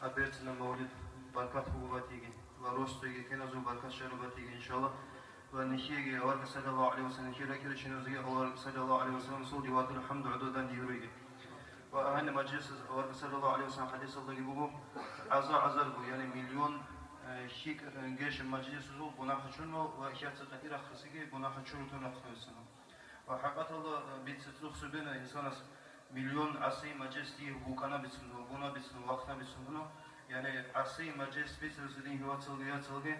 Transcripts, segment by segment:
أبيتنا مولد بركات حبوباتي ورستي كنزو بركات شرباتي إن شاء الله ونشيء أورك صلى الله عليه وسلم شيرا كل شيء نزيه أورك صلى الله عليه وسلم صودي وات الحمد عدودا ديوري وأهل مجلس أورك صلى الله عليه وسلم حديث الله يبوه عزر يعني مليون شيك جيش مجلس زو بناخشونه وأشياء كثيرة خصية بناخشونه تناخشونه وحقت الله بيتسلخ سبنا إنسان مليون عصي مجلس دي بوكانا بيتسلو بونا بيتسلو وقتنا بيتسلو يعني عصي مجلس بيتسلين هو تلقي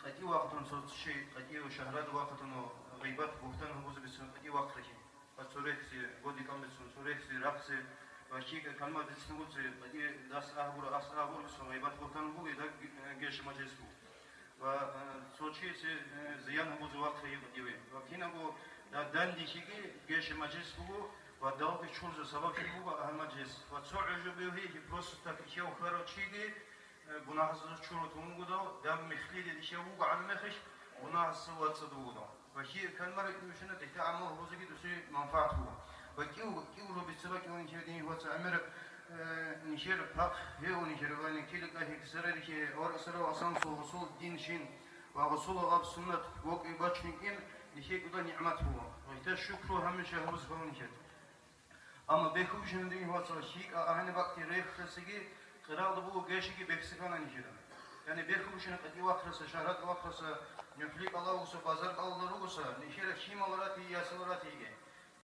قدي وقتن صوت شيء قدي شهرات وقتن غيبات بوقتن هو بيتسلو قدي وقت شيء فسوريك سي بودي كم بيتسلو سوريك سي رقص وشيء كلمة بيتسلو قدي داس أهور بيتسلو غيبات بوقتن هو إذا جيش مجلس هو وصوتشي زيان هو وقت يقديه وكنا هو داندي شيء جيش مجلس هو وداوك شورز سبب هو أهم مجلس وتصعج به هي بروسس تكشيو خير شيء بناحظ شورو تونغودا دام مخلي دي شيء هو عن مخش بناحظ وتصدودا وشيء كان مرة مشنا تتعامل هو زي كده شيء منفعته وكيو رو بسبب كيو نشيدين هو تعمر نشير حق هي ونشير وين كيلك هيك سرر شيء أو سرر أصلا وصول دين شين ووصول غاب سنة وق يباشنكين نشيء كده نعمته ويتا شكر هم شيء هو زفون نشيد أما بيخوش ندين هو صاشيك أهني وقت ريخ خسيجي قرار دبوا جيشي بيكسكانا نشيد يعني بيخوش نقدي وقرص شهرات وقرص نفلي الله وسو بازار الله روسا نشير شيء مالاتي يا سلاتي